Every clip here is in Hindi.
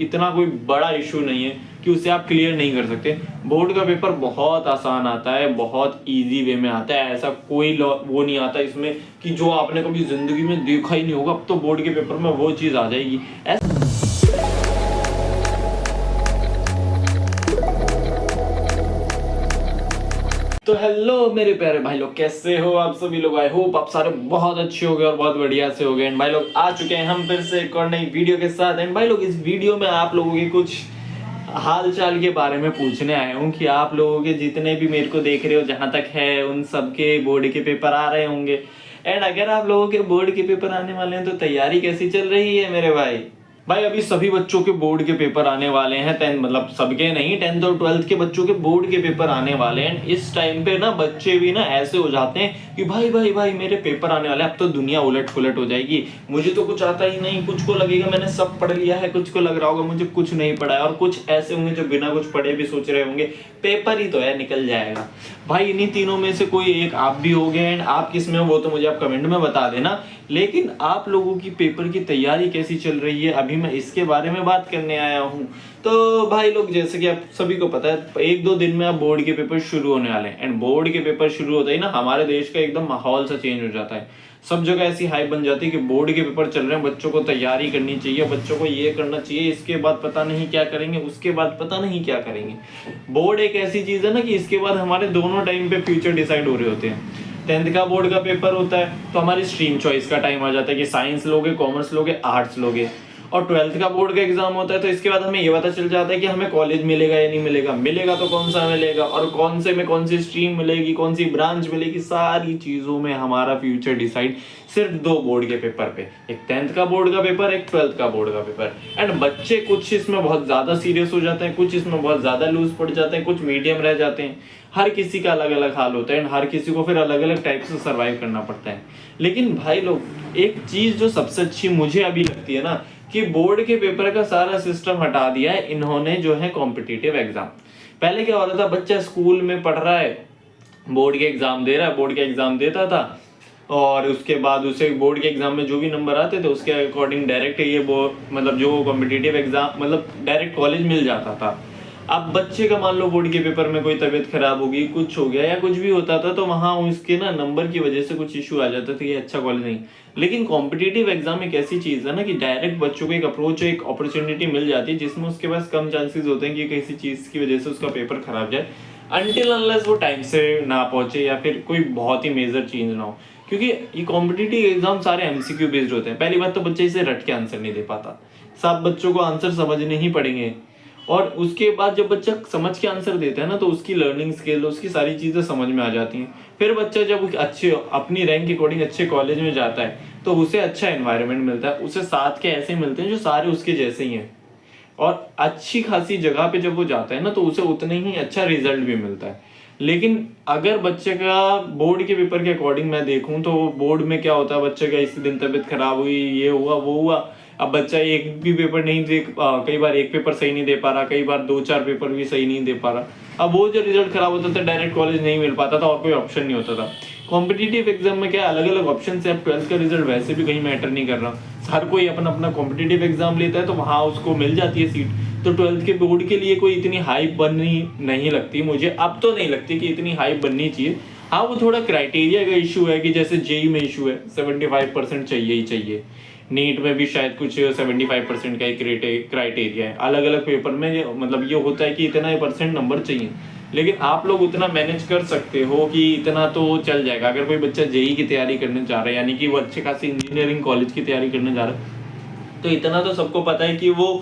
इतना कोई बड़ा इशू नहीं है कि उसे आप क्लियर नहीं कर सकते। बोर्ड का पेपर बहुत आसान आता है, बहुत इजी वे में आता है। ऐसा कोई वो नहीं आता इसमें कि जो आपने कभी जिंदगी में देखा ही नहीं होगा, अब तो बोर्ड के पेपर में वो चीज आ जाएगी। तो हेलो मेरे प्यारे भाई लोग, कैसे हो आप सभी लोग। आई होप आप सारे बहुत अच्छे हो गए और बहुत बढ़िया से हो गए। एंड भाई लोग आ चुके हैं हम फिर से एक और नई वीडियो के साथ। एंड भाई लोग इस वीडियो में आप लोगों के कुछ हाल चाल के बारे में पूछने आया हूँ कि आप लोगों के जितने भी मेरे को देख रहे हो जहां तक है, उन सबके बोर्ड के पेपर आ रहे होंगे। एंड अगर आप लोगों के बोर्ड के पेपर आने वाले हैं तो तैयारी कैसी चल रही है मेरे भाई। अभी सभी बच्चों के बोर्ड के पेपर आने वाले हैं। 10 मतलब सबके नहीं, 10th और 12th के बच्चों के बोर्ड के पेपर आने वाले हैं। इस टाइम पे ना बच्चे भी ना ऐसे हो जाते हैं कि भाई भाई भाई मेरे पेपर आने वाले हैं, अब तो दुनिया उलट पुलट हो जाएगी, मुझे तो कुछ आता ही नहीं। कुछ को लगेगा मैंने सब पढ़ लिया है, कुछ को लग रहा होगा मुझे कुछ नहीं पढ़ा है, और कुछ ऐसे होंगे जो बिना कुछ पढ़े भी सोच रहे होंगे पेपर ही तो है, निकल जाएगा। भाई इन्हीं तीनों में से कोई एक आप भी हो गए। एंड आप किस में हो वो तो मुझे आप कमेंट में बता देना। लेकिन आप लोगों की पेपर की तैयारी कैसी चल रही है, अभी मैं इसके बारे में बात करने आया हूँ। तो भाई लोग जैसे कि आप सभी को पता है, एक दो दिन में अब बोर्ड के पेपर शुरू होने वाले हैं। एंड बोर्ड के पेपर शुरू होते ही ना हमारे देश का एकदम माहौल सा चेंज हो जाता है। सब जगह ऐसी हाइप बन जाती है कि बोर्ड के पेपर चल रहे हैं, बच्चों को तैयारी करनी चाहिए, बच्चों को ये करना चाहिए, इसके बाद पता नहीं क्या करेंगे, उसके बाद पता नहीं क्या करेंगे। बोर्ड एक ऐसी चीज है ना कि इसके बाद हमारे दोनों टाइम पे फ्यूचर डिसाइड हो रहे होते हैं। 10th का बोर्ड का पेपर होता है तो हमारी स्ट्रीम चॉइस का टाइम आ जाता है कि साइंस लोगे, कॉमर्स लोगे, आर्ट्स लोगे। और 12th का बोर्ड का एग्जाम होता है तो इसके बाद हमें ये पता चल जाता है कि हमें कॉलेज मिलेगा या नहीं मिलेगा, मिलेगा तो कौन सा मिलेगा, और कौन से में कौन सी स्ट्रीम मिलेगी, कौन सी ब्रांच मिलेगी। सारी चीजों में हमारा फ्यूचर डिसाइड सिर्फ दो बोर्ड के पेपर पे, एक 10th का बोर्ड का पेपर, एक 12th का बोर्ड का पेपर। एंड बच्चे कुछ इसमें बहुत ज्यादा सीरियस हो जाते हैं, कुछ इसमें बहुत ज्यादा लूज पड़ जाते हैं, कुछ मीडियम रह जाते हैं। हर किसी का अलग अलग हाल होता है एंड हर किसी को फिर अलग अलग टाइप से सर्वाइव करना पड़ता है। लेकिन भाई लोग एक चीज जो सबसे अच्छी मुझे अभी लगती है ना, कि बोर्ड के पेपर का सारा सिस्टम हटा दिया है इन्होंने, जो है कॉम्पिटिटिव एग्जाम। पहले क्या हो रहा था, बच्चा स्कूल में पढ़ रहा है, बोर्ड के एग्जाम दे रहा है, बोर्ड के एग्जाम देता था और उसके बाद उसे बोर्ड के एग्जाम में जो भी नंबर आते थे उसके अकॉर्डिंग डायरेक्ट ये वो मतलब जो कॉम्पिटिटिव एग्जाम मतलब डायरेक्ट कॉलेज मिल जाता था। अब बच्चे का मान लो बोर्ड के पेपर में कोई तबीयत खराब होगी, कुछ हो गया या कुछ भी होता था तो वहां उसके ना नंबर की वजह से कुछ इशू आ जाता था कि अच्छा कॉलेज नहीं। लेकिन कॉम्पिटिटिव एग्जाम एक ऐसी चीज है ना कि डायरेक्ट बच्चों को एक अप्रोच, एक अपॉर्चुनिटी मिल जाती है जिसमें उसके पास कम चांसेस होते हैं कि किसी चीज की वजह से उसका पेपर खराब जाए, अनटिल अनलेस वो टाइम से ना पहुंचे या फिर कोई बहुत ही मेजर चेंज ना हो। क्योंकि ये कॉम्पिटिटिव एग्जाम सारे एमसीक्यू बेस्ड होते हैं। पहली बात तो बच्चे इसे रट के आंसर नहीं दे पाता, सब बच्चों को आंसर समझने ही पड़ेंगे। और उसके बाद जब बच्चा समझ के आंसर देता है ना तो उसकी लर्निंग स्किल, उसकी सारी चीजें समझ में आ जाती हैं। फिर बच्चा जब अच्छे अपनी रैंक के अकॉर्डिंग अच्छे कॉलेज में जाता है तो उसे अच्छा एनवायरनमेंट मिलता है, उसे साथ के ऐसे मिलते हैं जो सारे उसके जैसे ही हैं, और अच्छी खासी जगह पे जब वो जाता है ना तो उसे उतने ही अच्छा रिजल्ट भी मिलता है। लेकिन अगर बच्चे का बोर्ड के पेपर के अकॉर्डिंग मैं देखूं तो बोर्ड में क्या होता है, बच्चे का इसी दिन तबीयत खराब हुई, ये हुआ वो हुआ, अब बच्चा एक भी पेपर नहीं दे, कई बार एक पेपर सही नहीं दे पा रहा, कई बार दो चार पेपर भी सही नहीं दे पा रहा। अब वो जो रिजल्ट खराब होता था, डायरेक्ट कॉलेज नहीं मिल पाता था और कोई ऑप्शन नहीं होता था। कॉम्पिटिटिव एग्जाम में क्या अलग अलग ऑप्शन है। अब 12th का रिजल्ट वैसे भी कहीं मैटर नहीं कर रहा, हर कोई अपना अपना कॉम्पिटिटिव एग्जाम लेता है तो वहां उसको मिल जाती है सीट। तो 12th के बोर्ड के लिए कोई इतनी हाइप बननी नहीं लगती मुझे, अब तो नहीं लगती कि इतनी हाइप बननी चाहिए। हाँ वो थोड़ा क्राइटेरिया का इशू है कि जैसे जेई में इशू है 75% चाहिए ही चाहिए, नीट में भी शायद कुछ 75% का ही क्राइटेरिया है। अलग अलग पेपर में मतलब ये होता है कि इतना परसेंट नंबर चाहिए, लेकिन आप लोग उतना मैनेज कर सकते हो कि इतना तो चल जाएगा। अगर कोई बच्चा जेई की तैयारी करने जा रहा है, यानी कि वो अच्छे खासी इंजीनियरिंग कॉलेज की तैयारी करने जा रहा है, तो इतना तो सबको पता है कि वो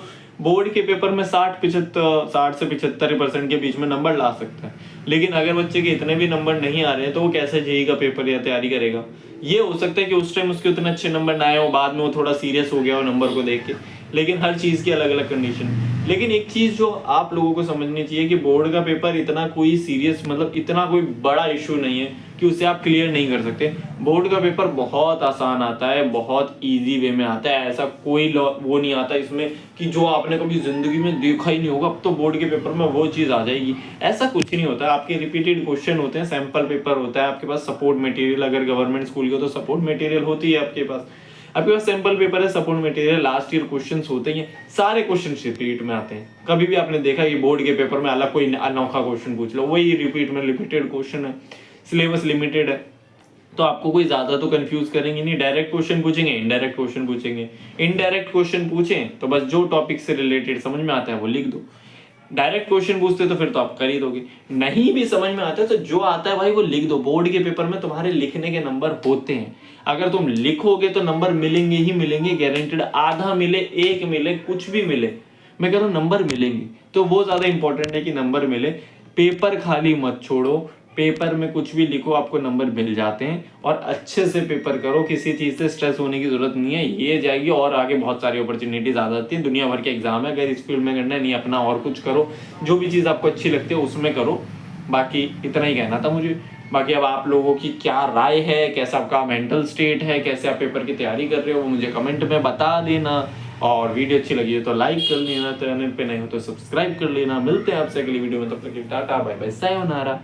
बोर्ड के पेपर में 60 से 75% के बीच में नंबर ला सकता है। लेकिन अगर बच्चे के इतने भी नंबर नहीं आ रहे हैं तो वो कैसे जेई का पेपर या तैयारी करेगा। ये हो सकता है कि उस टाइम उसके उतने अच्छे नंबर ना आए हो, बाद में वो थोड़ा सीरियस हो गया हो नंबर को देख के। लेकिन हर चीज की अलग अलग कंडीशन। लेकिन एक चीज जो आप लोगों को समझनी चाहिए कि बोर्ड का पेपर इतना कोई सीरियस मतलब इतना कोई बड़ा इशू नहीं है कि उसे आप क्लियर नहीं कर सकते। बोर्ड का पेपर बहुत आसान आता है, बहुत इजी वे में आता है। ऐसा कोई वो नहीं आता इसमें कि जो आपने कभी जिंदगी में देखा ही नहीं होगा, अब तो बोर्ड के पेपर में वो चीज आ जाएगी। ऐसा कुछ नहीं होता। आपके रिपीटेड क्वेश्चन होते हैं, सैंपल पेपर होता है, आपके पास सपोर्ट मटेरियल, अगर गवर्नमेंट स्कूल की हो तो सपोर्ट मटेरियल होती है आपके पास। आपके पास सैंपल पेपर है, support material, last year questions होते ही हैं, सारे क्वेश्चन रिपीट में आते हैं। कभी भी आपने देखा कि बोर्ड के पेपर में अलग कोई अनोखा क्वेश्चन पूछ लो, वही रिपीट में लिमिटेड क्वेश्चन है, सिलेबस लिमिटेड है, तो आपको कोई ज्यादा तो कंफ्यूज करेंगे नहीं। डायरेक्ट क्वेश्चन पूछेंगे, इनडायरेक्ट क्वेश्चन पूछेंगे। इनडायरेक्ट क्वेश्चन पूछें तो बस जो टॉपिक से रिलेटेड समझ में आता है वो लिख दो। डायरेक्ट क्वेश्चन पूछते तो फिर तो आप कर ही दोगे। नहीं भी समझ में आता है तो जो आता है भाई वो लिख दो। बोर्ड के पेपर में तुम्हारे लिखने के नंबर होते हैं, अगर तुम लिखोगे तो नंबर मिलेंगे ही मिलेंगे, गारंटेड। आधा मिले, एक मिले, कुछ भी मिले, मैं कह रहा हूँ नंबर मिलेंगे। तो वो ज्यादा इंपॉर्टेंट है कि नंबर मिले। पेपर खाली मत छोड़ो, पेपर में कुछ भी लिखो आपको नंबर मिल जाते हैं। और अच्छे से पेपर करो, किसी चीज से स्ट्रेस होने की जरूरत नहीं है, ये जाएगी और आगे बहुत सारी अपॉर्चुनिटीज आ जाती है। दुनिया भर के एग्जाम है, अगर इस फील्ड में करना है नहीं, अपना और कुछ करो, जो भी चीज आपको अच्छी लगती है उसमें करो। बाकी इतना ही कहना था मुझे। बाकी अब आप लोगों की क्या राय है, कैसा आपका मेंटल स्टेट है, कैसे आप पेपर की तैयारी कर रहे हो, वो मुझे कमेंट में बता देना। और वीडियो अच्छी लगी है तो लाइक कर लेना, चैनल पे नहीं हो तो सब्सक्राइब कर लेना। मिलते हैं आपसे अगली वीडियो में, तब तक टाटा बाय बाय, सायोनारा।